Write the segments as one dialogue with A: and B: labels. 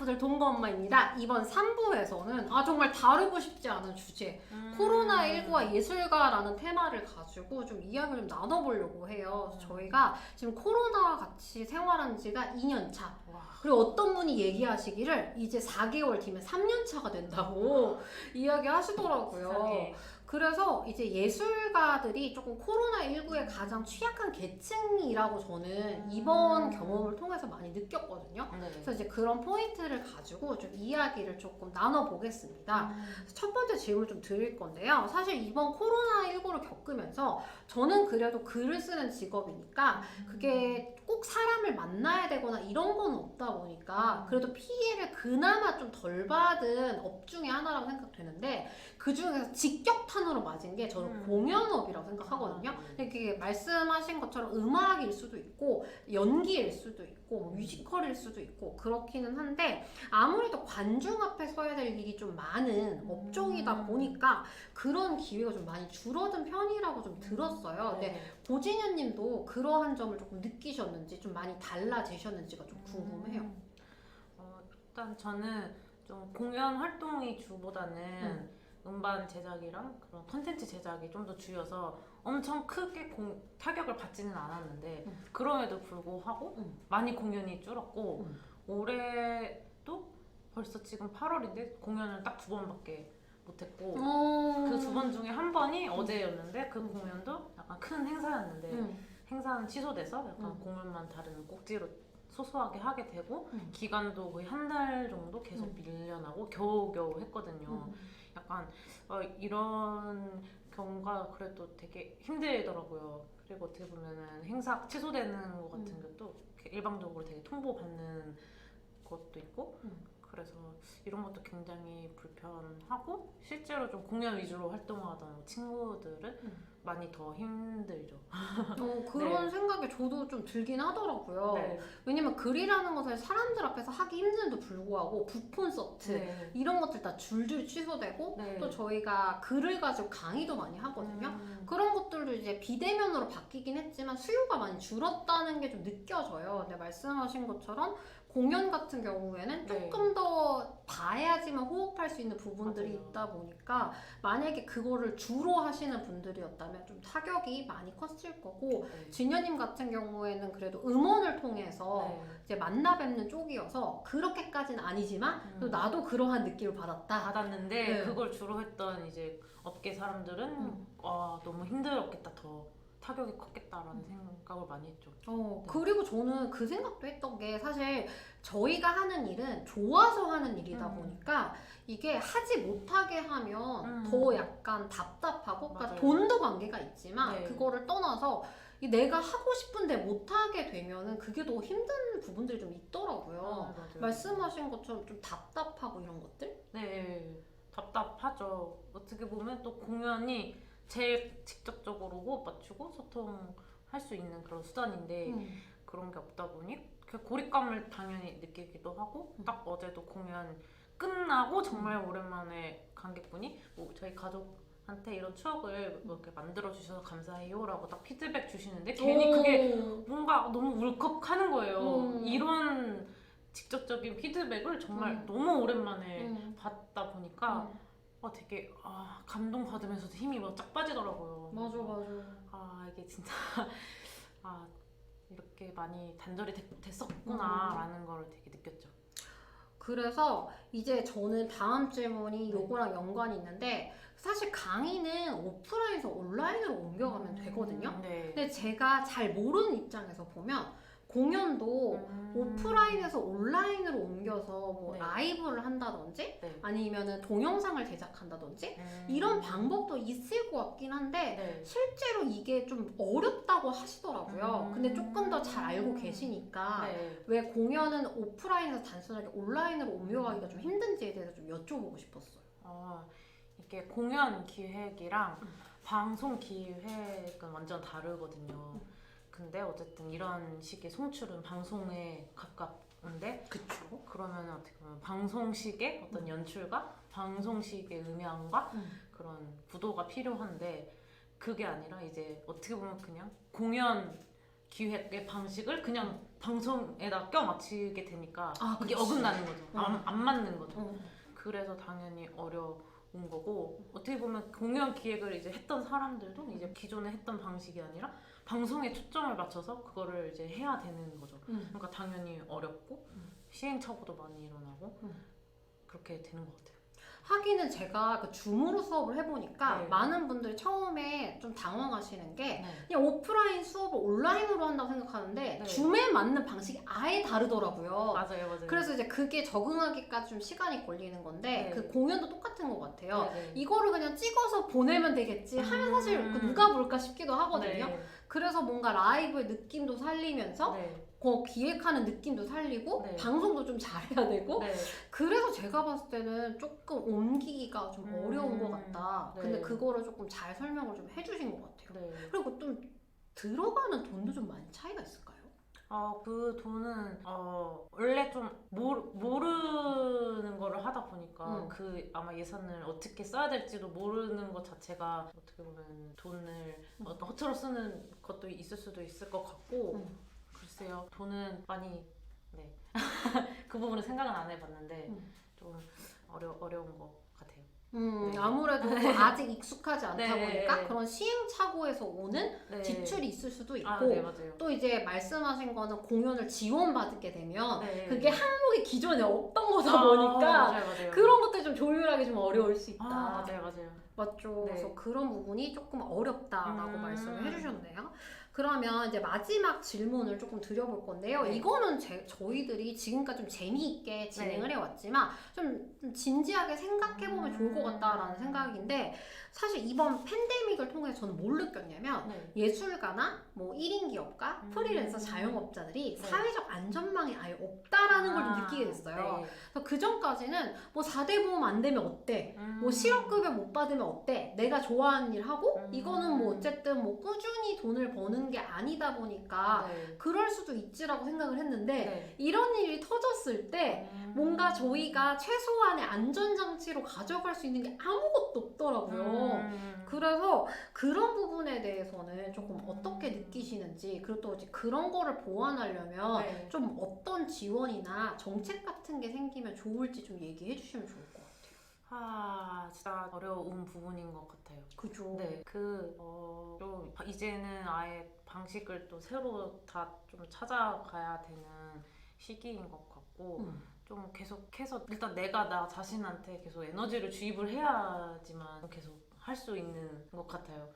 A: 다들 동거엄마입니다. 이번 3부에서는 정말 다루고 싶지 않은 주제 코로나19와 예술가라는 테마를 가지고 좀 이야기를 좀 나눠보려고 해요. 저희가 지금 코로나와 같이 생활한 지가 2년 차. 그리고 어떤 분이 얘기하시기를 이제 4개월 뒤면 3년 차가 된다고 이야기하시더라고요.
B: 세상에.
A: 그래서 이제 예술가들이 조금 코로나19에 가장 취약한 계층이라고 저는 이번 경험을 통해서 많이 느꼈거든요. 그래서 이제 그런 포인트를 가지고 좀 이야기를 조금 나눠보겠습니다. 첫 번째 질문을 좀 드릴 건데요. 사실 이번 코로나19를 겪으면서 저는 그래도 글을 쓰는 직업이니까 그게 꼭 사람을 만나야 되거나 이런 건 없다 보니까 그래도 피해를 그나마 좀 덜 받은 업 중에 하나라고 생각되는데 그 중에서 직격탄으로 맞은 게 저는 공연업이라고 생각하거든요. 이렇게 말씀하신 것처럼 음악일 수도 있고 연기일 수도 있고 뭐 뮤지컬일 수도 있고 그렇기는 한데 아무래도 관중 앞에 서야 될 일이 좀 많은 업종이다 보니까 그런 기회가 좀 많이 줄어든 편이라고 좀 들었어요. 근데 고진현 님도 그러한 점을 조금 느끼셨는지 좀 많이 달라지셨는지가 좀 궁금해요.
B: 일단 저는 좀 공연 활동이 주보다는 음반 제작이랑 그런 컨텐츠 제작이 좀 더 주여서 엄청 크게 타격을 받지는 않았는데 그럼에도 불구하고 많이 공연이 줄었고 올해도 벌써 지금 8월인데 공연을 딱 2번밖에 못했고 그 2번 중에 한 번이 어제였는데 그 공연도 약간 큰 행사였는데 행사는 취소돼서 약간 공연만 다른 꼭지로 소소하게 하게 되고 기간도 거의 한 달 정도 계속 밀려나고 겨우겨우 했거든요. 약간 이런 경우가 그래도 되게 힘들더라고요. 그리고 어떻게 보면은 행사 취소되는 것 같은 것도 일방적으로 되게 통보받는 것도 있고 그래서 이런 것도 굉장히 불편하고 실제로 좀 공연 위주로 활동하던 친구들은 많이 더 힘들죠.
A: 그런 생각이 저도 좀 들긴 하더라고요.
B: 네.
A: 왜냐면 글이라는 것을 사람들 앞에서 하기 힘든데도 불구하고 북콘서트 이런 것들 다 줄줄 취소되고 또 저희가 글을 가지고 강의도 많이 하거든요. 그런 것들도 이제 비대면으로 바뀌긴 했지만 수요가 많이 줄었다는 게 좀 느껴져요. 근데 말씀하신 것처럼 공연 같은 경우에는 조금 더 봐야지만 호흡할 수 있는 부분들이 있다 보니까 만약에 그거를 주로 하시는 분들이었다면 좀 타격이 많이 컸을 거고 진여님 같은 경우에는 그래도 음원을 통해서 이제 만나 뵙는 쪽이어서 그렇게까지는 아니지만 또 나도 그러한 느낌을
B: 받았는데 그걸 주로 했던 이제 업계 사람들은 너무 힘들었겠다 더 타격이 컸겠다라는 생각을 많이 했죠.
A: 그리고 저는 그 생각도 했던 게 사실 저희가 하는 일은 좋아서 하는 일이다 보니까 이게 하지 못하게 하면 더 약간 답답하고 그러니까 돈도 관계가 있지만 그거를 떠나서 내가 하고 싶은데 못하게 되면은 그게 더 힘든 부분들이 좀 있더라고요. 말씀하신 것처럼 좀 답답하고 이런 것들?
B: 네, 답답하죠. 어떻게 보면 또 공연이 제일 직접적으로 호흡 맞추고 소통할 수 있는 그런 수단인데 그런 게 없다 보니 그 고립감을 당연히 느끼기도 하고 딱 어제도 공연 끝나고 정말 오랜만에 관객분이 뭐 저희 가족한테 이런 추억을 뭐 이렇게 만들어 주셔서 감사해요라고 딱 피드백 주시는데 괜히 그게 뭔가 너무 울컥하는 거예요. 이런 직접적인 피드백을 정말 너무 오랜만에 받다 보니까 되게 감동받으면서도 힘이 막 쫙 빠지더라고요.
A: 맞아.
B: 이게 진짜 이렇게 많이 단절이 됐었구나라는 걸 되게 느꼈죠.
A: 그래서 이제 저는 다음 질문이 요거랑 연관이 있는데 사실 강의는 오프라인에서 온라인으로 옮겨가면 되거든요. 근데 제가 잘 모르는 입장에서 보면 공연도 오프라인에서 온라인으로 옮겨서 뭐 라이브를 한다든지 아니면은 동영상을 제작한다든지 이런 방법도 있을 것 같긴 한데 실제로 이게 좀 어렵다고 하시더라고요. 근데 조금 더 잘 알고 계시니까 왜 공연은 오프라인에서 단순하게 온라인으로 옮겨가기가 좀 힘든지에 대해서 좀 여쭤보고 싶었어요.
B: 이게 공연 기획이랑 방송 기획은 완전 다르거든요. 근데 어쨌든 이런 식의 송출은 방송에 가깝은데 그러면 어떻게 보면 방송식의 어떤 연출과 방송식의 음향과 그런 구도가 필요한데 그게 아니라 이제 어떻게 보면 그냥 공연 기획의 방식을 그냥 방송에다 껴 맞추게 되니까 이게
A: 그치.
B: 어긋나는 거죠. 안 맞는 거죠.
A: 응.
B: 그래서 당연히 어려운 거고, 어떻게 보면 공연 기획을 이제 했던 사람들도 이제 기존에 했던 방식이 아니라 방송에 초점을 맞춰서 그거를 이제 해야 되는 거죠. 그러니까 당연히 어렵고 시행착오도 많이 일어나고 그렇게 되는 것 같아요.
A: 하기는 제가 그 줌으로 수업을 해보니까
B: 네.
A: 많은 분들이 처음에 좀 당황하시는 게
B: 네.
A: 그냥 오프라인 수업을 온라인으로 한다고 생각하는데
B: 네.
A: 줌에 맞는 방식이 아예 다르더라고요.
B: 맞아요.
A: 그래서 이제 그게 적응하기까지 좀 시간이 걸리는 건데
B: 네.
A: 그 공연도 똑같은 것 같아요.
B: 네.
A: 이거를 그냥 찍어서 보내면 되겠지 하면 사실 그 누가 볼까 싶기도 하거든요.
B: 네.
A: 그래서 뭔가 라이브의 느낌도 살리면서
B: 네.
A: 그 기획하는 느낌도 살리고
B: 네.
A: 방송도 좀 잘해야 되고
B: 네.
A: 그래서 제가 봤을 때는 조금 옮기기가 좀 어려운 것 같다.
B: 네.
A: 근데 그거를 조금 잘 설명을 좀 해주신 것 같아요.
B: 네.
A: 그리고 좀 들어가는 돈도 좀 많이 차이가 있을까요?
B: 그 돈은 원래 좀 모르는 거를 하다 보니까 그 아마 예산을 어떻게 써야 될지도 모르는 것 자체가 어떻게 보면 돈을 허투루 쓰는 것도 있을 수도 있을 것 같고 글쎄요, 돈은 많이 그 부분은 생각은 안 해봤는데 좀 어려운 것 같아요. 네.
A: 아무래도 아직 익숙하지 않다
B: 네.
A: 보니까 그런 시행착오에서 오는
B: 네.
A: 지출이 있을 수도 있고
B: 네, 맞아요.
A: 또 이제 말씀하신 거는 공연을 지원받게 되면
B: 네.
A: 그게 항목이 기존에 없던 거다 보니까
B: 맞아요.
A: 그런 것들이 좀 조율하기 좀 어려울 수 있다.
B: 맞아요.
A: 맞죠.
B: 네.
A: 그래서 그런 부분이 조금 어렵다라고 말씀을
B: 음.
A: 해주셨네요. 그러면 이제 마지막 질문을 조금 드려볼 건데요.
B: 네.
A: 이거는 저희들이 지금까지 좀 재미있게 진행을 해왔지만 좀 진지하게 생각해보면 좋을 것 같다라는 생각인데 사실 이번 팬데믹을 통해서 저는 뭘 느꼈냐면
B: 네.
A: 예술가나 뭐 1인 기업가, 프리랜서 자영업자들이
B: 네.
A: 사회적 안전망이 아예 없다라는 걸 좀 느끼게 됐어요.
B: 네.
A: 그래서 그 전까지는 뭐 4대 보험 안 되면 어때? 뭐 실업급여 못 받으면 어때? 내가 좋아하는 일 하고 이거는 뭐 어쨌든 뭐 꾸준히 돈을 버는 게 아니다 보니까
B: 네.
A: 그럴 수도 있지라고 생각을 했는데
B: 네.
A: 이런 일이 터졌을 때 뭔가 저희가 최소한의 안전장치로 가져갈 수 있는 게 아무것도 없더라고요. 그래서 그런 부분에 대해서는 조금 어떻게 느끼시는지 그리고 또 이제 그런 거를 보완하려면
B: 네.
A: 좀 어떤 지원이나 정책 같은 게 생기면 좋을지 좀 얘기해 주시면 좋을 것 같아요.
B: 진짜 어려운 부분인 것 같아요.
A: 그죠?
B: 네, 좀 이제는 아예 방식을 또 새로 다 좀 찾아가야 되는 시기인 것 같고 좀 계속해서 일단 내가 나 자신한테 계속 에너지를 주입을 해야지만 계속 할 수 있는 것 같아요.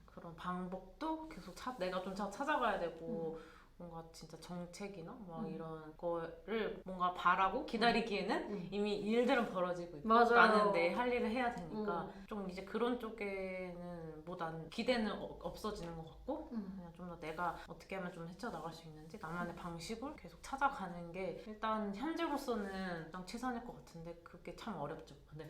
B: 그런 방법도 계속 내가 좀 찾아가야 되고 뭔가 진짜 정책이나 막 이런 거를 뭔가 바라고 기다리기에는 이미 일들은 벌어지고 있고
A: 맞아요.
B: 나는 내 할 일을 해야 되니까 좀 이제 그런 쪽에는 난 기대는 없어지는 것 같고 그냥 좀 더 내가 어떻게 하면 좀 헤쳐나갈 수 있는지 나만의 방식을 계속 찾아가는 게 일단 현재로서는 가장 최선일 것 같은데 그게 참 어렵죠. 네.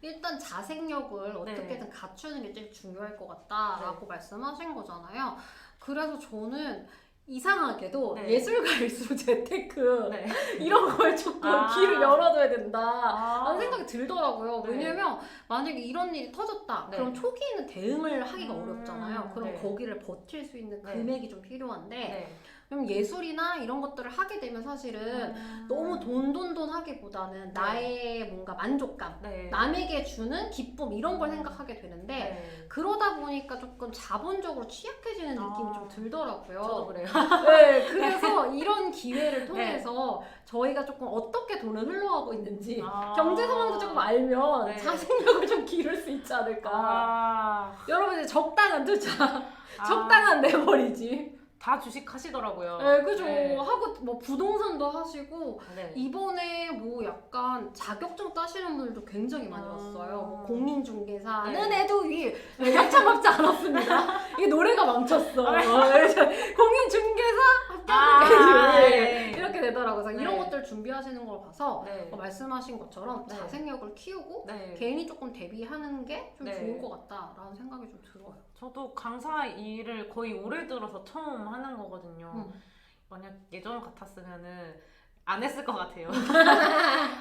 A: 일단 자생력을 어떻게든 갖추는 게 제일 중요할 것 같다라고 말씀하신 거잖아요. 그래서 저는 이상하게도 예술가일수록 재테크 이런 걸 조금 길을 열어줘야 된다라는 생각이 들더라고요. 왜냐면 만약에 이런 일이 터졌다 그럼 초기에는 대응을 하기가 어렵잖아요. 그럼 거기를 버틸 수 있는 금액이 좀 필요한데 그럼 예술이나 이런 것들을 하게 되면 사실은 너무 돈 하기보다는 나의 뭔가 만족감, 남에게 주는 기쁨 이런 걸 생각하게 되는데 그러다 보니까 조금 자본적으로 취약해지는 느낌이 좀 들더라고요.
B: 저도 그래요.
A: 네, 그래서 이런 기회를 통해서 저희가 조금 어떻게 돈을 흘러가고 있는지 경제 상황도 조금 알면 자생력을 좀 기를 수 있지 않을까. 여러분 이제 적당한 투자, 적당한 레버리지.
B: 다 주식 하시더라고요.
A: 네, 그죠. 하고 뭐 부동산도 하시고
B: 네.
A: 이번에 뭐 약간 자격증 따시는 분들도 굉장히 많이 왔어요. 뭐 공인중개사는 애도위 협찬받지 않았습니다. 이게 노래가 망쳤어. 공인중개사 합격을 이렇게 되더라고요. 그래서 이런 것들 준비하시는 걸 봐서 말씀하신 것처럼 자생력을 키우고 개인이 조금 대비하는 게 좀 좋을 것 같다라는 생각이 좀 들어요.
B: 저도 강사 일을 거의 올해 들어서 처음 하는 거거든요. 만약 예전 같았으면은 안 했을 것 같아요.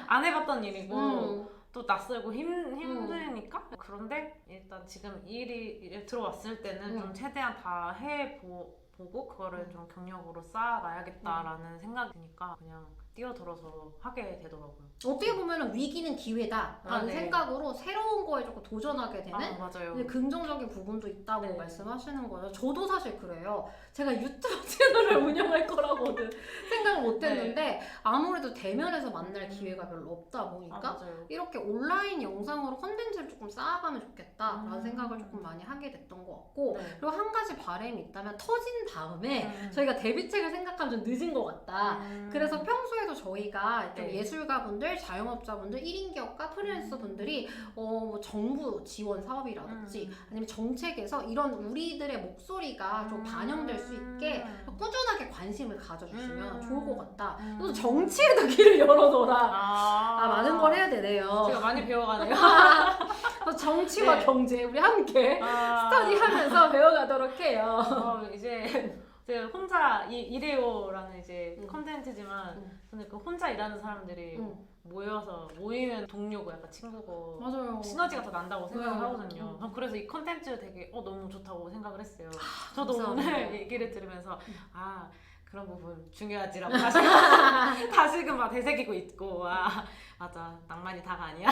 B: 안 해봤던 일이고 또 낯설고 힘드니까 그런데 일단 지금 일이 들어왔을 때는 좀 최대한 다 해보고 보고 그거를 좀 경력으로 쌓아놔야겠다라는 생각이 드니까 그냥 뛰어들어서 하게 되더라고요.
A: 어떻게 보면 위기는 기회다라는
B: 네.
A: 생각으로 새로운 거에 조금 도전하게 되는
B: 맞아요.
A: 근데 긍정적인 부분도 있다고
B: 네.
A: 말씀하시는 거예요. 저도 사실 그래요. 제가 유튜브 채널을 운영할 거라고는 생각을 못 했는데 아무래도 대면에서 만날 기회가 별로 없다 보니까
B: 맞아요.
A: 이렇게 온라인 영상으로 컨텐츠를 조금 쌓아가면 좋겠다라는 생각을 조금 많이 하게 됐던 것 같고
B: 네.
A: 그리고 한 가지 바람이 있다면 터진 다음에 저희가 데뷔책을 생각하면 좀 늦은 것 같다. 그래서 평소에도 저희가 좀
B: 네.
A: 예술가분들, 자영업자분들, 1인 기업가, 프리랜서 분들이 뭐 정부 지원 사업이라든지 아니면 정책에서 이런 우리들의 목소리가 좀 반영될 수 있게 꾸준하게 관심을 가져주시면 좋을 것 같다. 또 정치에도 길을 열어둬라. 많은 걸 해야 되네요.
B: 제가 많이 배워가네요.
A: 정치와
B: 네.
A: 경제 우리 함께 스터디하면서 배워가도록 해요.
B: 이제 제가 혼자 일해요라는 이제 컨텐츠지만 저는 그 혼자 일하는 사람들이 모이면 동료고 약간 친구고
A: 맞아요.
B: 시너지가 더 난다고 생각을
A: 네.
B: 하거든요. 전 그래서 이 컨텐츠 되게 너무 좋다고 생각을 했어요. 저도
A: 감사합니다.
B: 오늘 얘기를 들으면서 그런 부분 중요하지라고 다시금 막 되새기고 있고 맞아 낭만이 다가 아니야.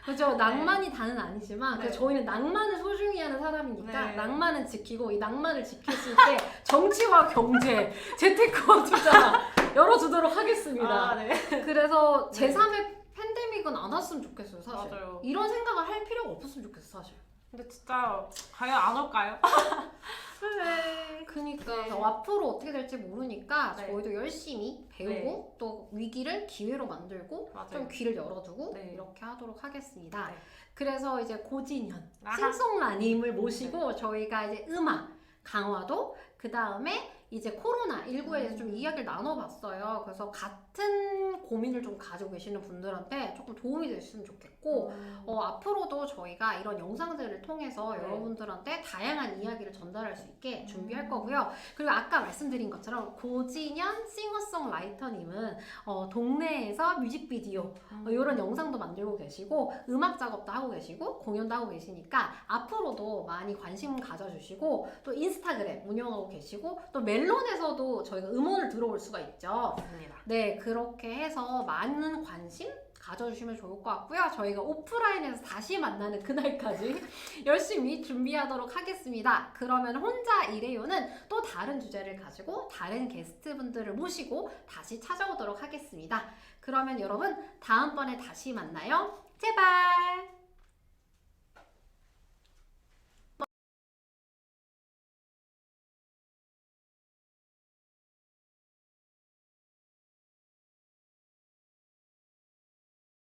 A: 그렇죠. 낭만이 다는 아니지만
B: 네.
A: 저희는 낭만을 소중히 하는 사람이니까
B: 네.
A: 낭만은 지키고 이 낭만을 지킬 수 있게 정치와 경제, 재테크와 투자 열어두도록 하겠습니다.
B: 네.
A: 그래서 제3의 팬데믹은 안 왔으면 좋겠어요, 사실.
B: 맞아요.
A: 이런 생각을 할 필요가 없었으면 좋겠어, 사실.
B: 근데 진짜 과연 안 올까요?
A: 그니까
B: 네.
A: 앞으로 어떻게 될지 모르니까
B: 네.
A: 저희도 열심히 배우고 또 위기를 기회로 만들고
B: 맞아요.
A: 좀 귀를 열어두고
B: 네.
A: 이렇게 하도록 하겠습니다.
B: 네.
A: 그래서 이제 고진현,
B: 아하.
A: 싱송라님을 모시고 저희가 이제 음악 강화도 그 다음에 이제 코로나19에 대해서 좀 이야기를 나눠봤어요. 그래서 같은 고민을 좀 가지고 계시는 분들한테 조금 도움이 됐으면 좋겠고 앞으로도 저희가 이런 영상들을 통해서
B: 네.
A: 여러분들한테 다양한 이야기를 전달할 수 있게 준비할 거고요. 그리고 아까 말씀드린 것처럼 고진현 싱어송라이터님은 동네에서 뮤직비디오 이런 영상도 만들고 계시고 음악 작업도 하고 계시고 공연도 하고 계시니까 앞으로도 많이 관심 가져주시고 또 인스타그램 운영하고 계시고 또 멜론에서도 저희가 음원을 들어볼 수가 있죠.
B: 맞습니다.
A: 네, 그렇게 해서 많은 관심 가져주시면 좋을 것 같고요. 저희가 오프라인에서 다시 만나는 그날까지 열심히 준비하도록 하겠습니다. 그러면 혼자 일해요는 또 다른 주제를 가지고 다른 게스트분들을 모시고 다시 찾아오도록 하겠습니다. 그러면 여러분 다음번에 다시 만나요. 제발!